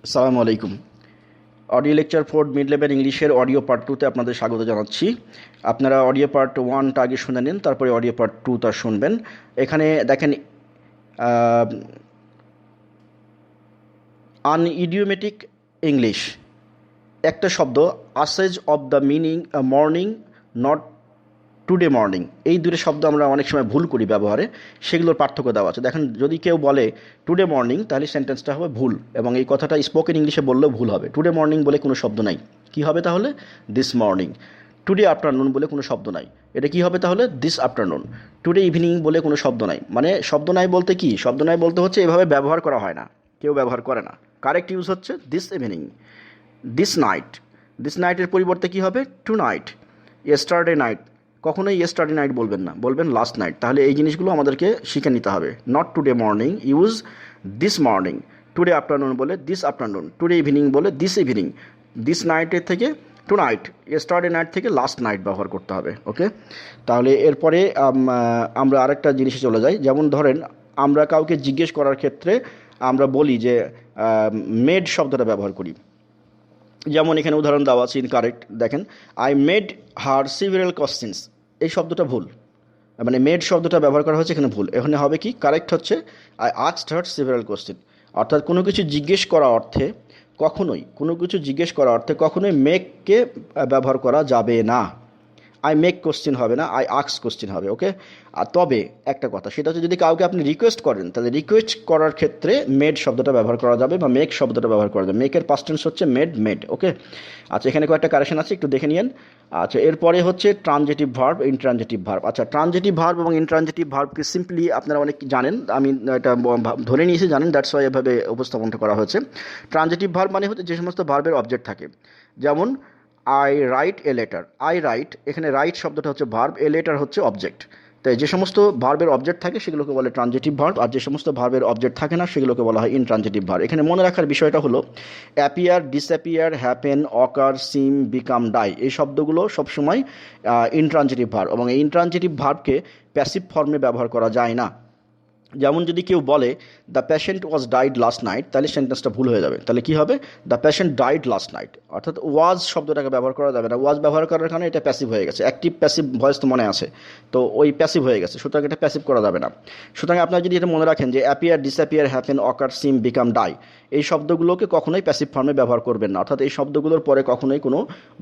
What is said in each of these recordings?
আসসালামু আলাইকুম। Audio lecture for mid level ইংলিশের অডিও পার্ট টুতে আপনাদের স্বাগত জানাচ্ছি। আপনারা অডিও পার্ট ওয়ানটা আগে শুনে নিন, তারপরে অডিও পার্ট টুটা শুনবেন। এখানে দেখেন আনইডিওমেটিক ইংলিশ একটা শব্দ, usage of the meaning morning not today morning, এই দুটো শব্দ আমরা অনেক সময় ভুল করি ব্যবহারে, সেগুলোর পার্থক্য দেওয়া আছে। দেখেন, যদি কেউ বলে টুডে মর্নিং তাহলে সেন্টেন্সটা হবে ভুল, এবং এই কথাটা স্পোকেন ইংলিশে বললেও ভুল হবে। টুডে মর্নিং বলে কোনো শব্দ নাই, কি হবে তাহলে? This morning. টুডে আফটারনুন বলে কোনো শব্দ নাই, এটা কি হবে তাহলে? This afternoon. টুডে ইভিনিং বলে কোনো শব্দ নাই, মানে শব্দ নাই বলতে কি? শব্দ নাই বলতে হচ্ছে এভাবে ব্যবহার করা হয় না, কেউ ব্যবহার করে না। কারেক্ট ইউজ হচ্ছে this evening. This night, this নাইটের পরিবর্তে কি হবে? Tonight. ইয়েস্টারডে নাইট, কখনোই ইয়েস্টারডে নাইট বলবেন না, বলবেন লাস্ট নাইট। তাহলে এই জিনিসগুলো আমাদেরকে শিখে নিতে হবে। Not today morning, use this morning. Today afternoon বলে দিস আফটারনুন। টুডে ইভিনিং বলে দিস ইভিনিং। দিস নাইটের থেকে টু নাইট, ইয়েস্টারডে নাইট থেকে লাস্ট নাইট ব্যবহার করতে হবে। ওকে, তাহলে এরপরে আমরা আরেকটা জিনিসে চলে যাই। যেমন ধরেন, আমরা কাউকে জিজ্ঞেস করার ক্ষেত্রে আমরা বলি যে মেড শব্দটা ব্যবহার করি। যেমন এখানে উদাহরণ দেওয়া আছে ইনকারেক্ট। দেখেন, আই মেড হার সিভারাল কোশ্চেন্স, এই শব্দটা ভুল, মানে মেড শব্দটা ব্যবহার করা হয়েছে এখানে ভুল। এখানে হবে কি? কারেক্ট হচ্ছে আই আস্কড হার সিভারাল কোশ্চেন। অর্থাৎ কোনো কিছু জিজ্ঞেস করা অর্থে কখনোই, কোনো কিছু জিজ্ঞেস করা অর্থে কখনোই মেককে ব্যবহার করা যাবে না। আই মেক কোশ্চেন হবে না, আই আক্স কোশ্চেন হবে। ওকে, আর তবে একটা কথা, সেটা হচ্ছে যদি কাউকে আপনি রিকোয়েস্ট করেন, তাহলে রিকোয়েস্ট করার ক্ষেত্রে মেড শব্দটা ব্যবহার করা যাবে বা মেক শব্দটা ব্যবহার করা যাবে। মেকের পাস্ট টেন্স হচ্ছে মেড, মেড। ওকে, আচ্ছা, এখানে কয়েকটা কারেকশন আছে, একটু দেখে নিন। আচ্ছা, এরপরে হচ্ছে ট্রানজেটিভ ভার্ব, ইনট্রানজেটিভ ভার্ব। আচ্ছা, ট্রানজেটিভ ভার্ব এবং ইনট্রানজেটিভ ভার্বকে সিম্পলি আপনারা অনেক জানেন, আমি এটা ধরে নিয়েছি জানেন, দ্যাটস ওয়াই এভাবে উপস্থাপনটা করা হয়েছে। ট্রানজেটিভ ভার্ব মানে হচ্ছে যে সমস্ত ভার্বের অবজেক্ট থাকে। যেমন I write a letter, I right, এখানে রাইট শব্দটা হচ্ছে ভার্ব, এ লেটার হচ্ছে অবজেক্ট। তাই যে সমস্ত ভার্বের অবজেক্ট থাকে সেগুলোকে বলে ট্রানজিটিভ ভার্ব, আর যে সমস্ত ভার্বের অবজেক্ট থাকে না সেগুলোকে বলা হয় ইনট্রানজিটিভ ভার্ব। এখানে মনে রাখার বিষয়টা হলো অ্যাপিয়ার, ডিসঅ্যাপিয়ার, হ্যাপেন, অকার, সিম, বিকাম, ডাই, এই শব্দগুলো সবসময় ইনট্রানজিটিভ ভার্ব, এবং এই ইনট্রানজিটিভ ভার্বকে প্যাসিভ ফর্মে ব্যবহার করা যায় না। যেমন যদি কেউ বলে the patient was died last night, তাহলে সেন্টেন্সটা ভুল হয়ে যাবে। তাহলে কি হবে? The patient died last night, অর্থাৎ ওয়াজ শব্দটাকে ব্যবহার করা যাবে না। ওয়াজ ব্যবহার করার কারণে এটা প্যাসিভ হয়ে গেছে। অ্যাক্টিভ প্যাসিভ ভয়েস তো মনে আছে, তো ওই প্যাসিভ হয়ে গেছে, সুতরাং এটা প্যাসিভ করা যাবে না। সুতরাং আপনারা যদি এটা মনে রাখেন যে অ্যাপিয়ার, ডিসঅ্যাপিয়ার, হ্যাপেন, অকার, সিম, বিকাম, ডাই, এই শব্দগুলোকে কখনোই প্যাসিভ ফর্মে ব্যবহার করবেন না, অর্থাৎ এই শব্দগুলোর পরে কখনোই কোনো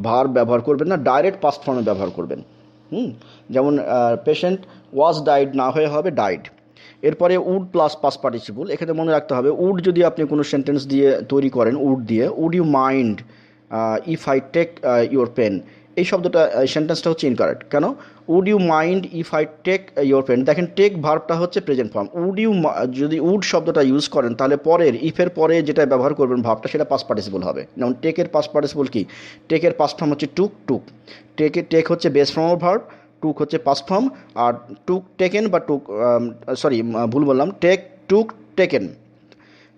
ভার্ব ব্যবহার করবেন না, ডাইরেক্ট পাস্ট ফর্মে ব্যবহার করবেন। যেমন পেশেন্ট ওয়াজ ডাইড না হয়ে হবে ডাইড। এরপরে উড প্লাস পাস্ট পার্টিসিপল, এখানে মনে রাখতে হবে উড যদি আপনি কোনো সেন্টেন্স দিয়ে তৈরি করেন, উড দিয়ে, would you mind if I take your pen, এই শব্দটা, সেন্টেন্সটা হচ্ছে ইনকারেক্ট। কেন? Would you mind if I take your pen, দেখেন টেক ভার্বটা হচ্ছে প্রেজেন্ট ফর্ম। উড ইউ, যদি উড শব্দটা ইউজ করেন তাহলে পরের, ইফের পরে যেটা ব্যবহার করবেন ভার্বটা, সেটা পাস্ট পার্টিসিপল হবে। যেমন টেকের পাস্ট পার্টিসিপল কি? টেকের পাস্ট ফর্ম হচ্ছে টুক, টুক। টেক হচ্ছে বেস ফর্ম অফ ভার্ব, টুক হচ্ছে পাস্ট ফর্ম, আর টুক টেকেন বা টুক, সরি ভুল বললাম, টেক, টুক, টেকেন।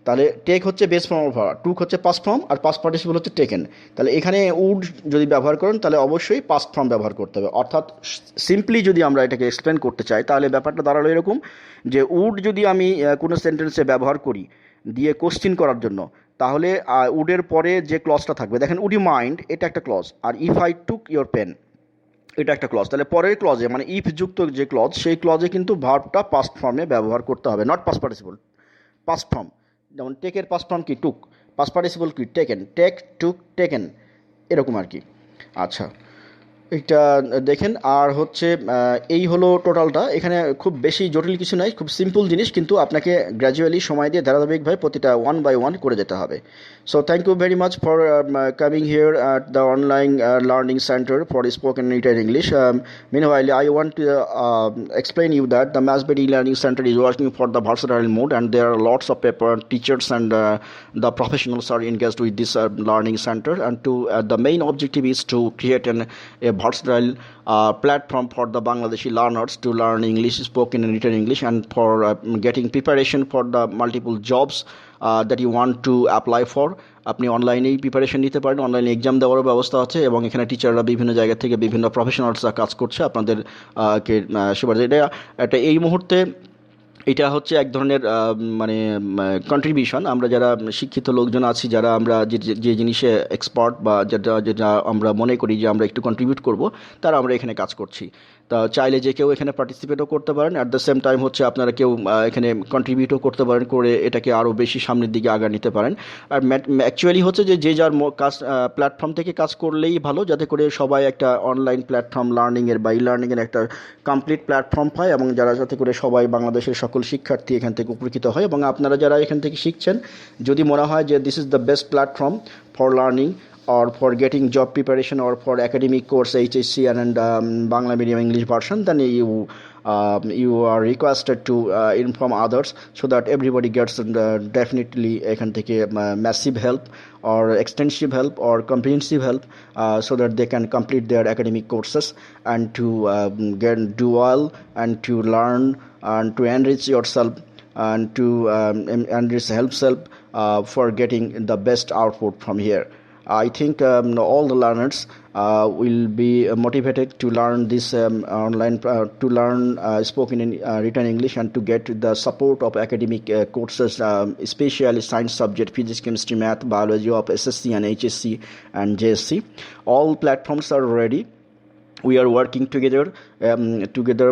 তাহলে টেক হচ্ছে বেস ফর্ম অফ ভার্ব, টুক হচ্ছে পাস্ট ফর্ম, আর পাস্ট পার্টিসিপল হচ্ছে টেকেন। তাহলে এখানে উড যদি ব্যবহার করেন তাহলে অবশ্যই পাস্ট ফর্ম ব্যবহার করতে হবে। অর্থাৎ সিম্পলি যদি আমরা এটাকে এক্সপ্লেন করতে চাই তাহলে ব্যাপারটা দাঁড়ালো এরকম যে উড যদি আমি কোনো সেন্টেন্সে ব্যবহার করি দিয়ে কোশ্চিন করার জন্য, তাহলে উডের পরে যে ক্লজটা থাকবে, দেখেন উড ইউ মাইন্ড, এটা একটা ক্লজ, আর if I took your pen, এটা একটা ক্লজ। তাহলে পরের ক্লজে, মানে ইফ যুক্ত যে ক্লজ, সেই ক্লজে কিন্তু ভার্বটা পাস্ট ফর্মে ব্যবহার করতে হবে, not past participle, past form. যেমন টেকের পাস্ট ফর্ম কি? টুক। পাস্ট পার্টিসিপল কি? টেকেন, টেক, টুক, টেকেন, এরকম আর কি। আচ্ছা, এটা দেখেন। আর হচ্ছে এই হলো টোটালটা। এখানে খুব বেশি জটিল কিছু নাই, খুব সিম্পল জিনিস, কিন্তু আপনাকে গ্র্যাজুয়ালি সময় দিয়ে ধারাবাহিকভাবে প্রতিটা ওয়ান বাই ওয়ান করে যেতে হবে। So thank you very much for coming here at the online learning centre for spoken and written English. Meanwhile, I want to explain you that the Massbed e-learning center is working for the versatile mode, and there are lots of paper teachers and the professionals are engaged with this learning center. And to the main objective is to create a versatile platform for the Bangladeshi learners to learn English, spoken and written English, and for getting preparation for the multiple jobs that you want to apply for. আপনি অনলাইনেই preparation নিতে পারেন, অনলাইনে exam দেওয়ারও ব্যবস্থা আছে, এবং এখানে টিচাররা বিভিন্ন জায়গা থেকে বিভিন্ন প্রফেশনালসরা কাজ করছে আপনাদের কে সেবার। এটা এই মুহূর্তে এটা হচ্ছে এক ধরনের মানে কন্ট্রিবিউশন। আমরা যারা শিক্ষিত লোকজন আছি, যারা আমরা যে যে জিনিসে এক্সপার্ট বা যেটা যেটা আমরা মনে করি যে আমরা একটু কন্ট্রিবিউট করব, তারা আমরা এখানে কাজ করছি। তা চাইলে যে কেউ এখানে পার্টিসিপেটও করতে পারেন, অ্যাট দ্য সেম টাইম হচ্ছে আপনারা কেউ এখানে কন্ট্রিবিউটও করতে পারেন, করে এটাকে আরও বেশি সামনের দিকে আগা নিতে পারেন। আর অ্যাকচুয়ালি হচ্ছে যে যে যার কাজ প্ল্যাটফর্ম থেকে কাজ করলেই ভালো, যাতে করে সবাই একটা অনলাইন প্ল্যাটফর্ম লার্নিংয়ের বা ই লার্নিংয়ের একটা কমপ্লিট প্ল্যাটফর্ম পায়, এবং যারা যাতে করে সবাই বাংলাদেশের সকল শিক্ষার্থী এখান থেকে উপকৃত হয়। এবং আপনারা যারা এখান থেকে শিখছেন, যদি মনে হয় যে this is the best platform for learning or for getting job preparation or for academic course HSC and Bangla medium English version, then you are requested to inform others, so that everybody gets definitely এখান থেকে massive help or extensive help or comprehensive help, so that they can complete their academic courses and to get do well and to learn and to enrich yourself and to enrich self for getting the best output from here. I think all the learners will be motivated to learn this online, to learn spoken and written English, and to get the support of academic courses, especially science subject, physics, chemistry, math, biology of SSC and HSC and JSC. All platforms are ready. We are working together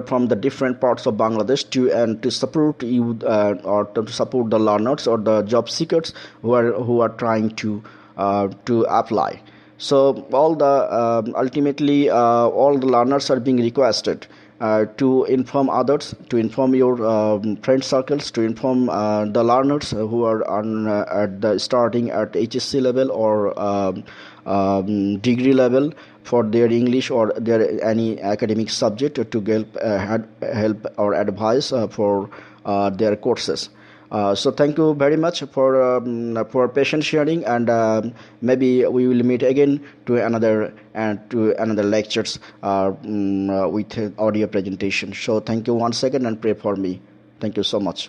from the different parts of Bangladesh to support you, or to support the learners or the job seekers who are trying to apply. So all the ultimately all the learners are being requested to inform others, to inform your friend circles, to inform the learners who are at the starting at HSC level or degree level for their English or their any academic subject, to help or advice for their courses. So thank you very much for patient sharing, and maybe we will meet again to another lectures with audio presentation. So thank you once again, and pray for me. Thank you so much.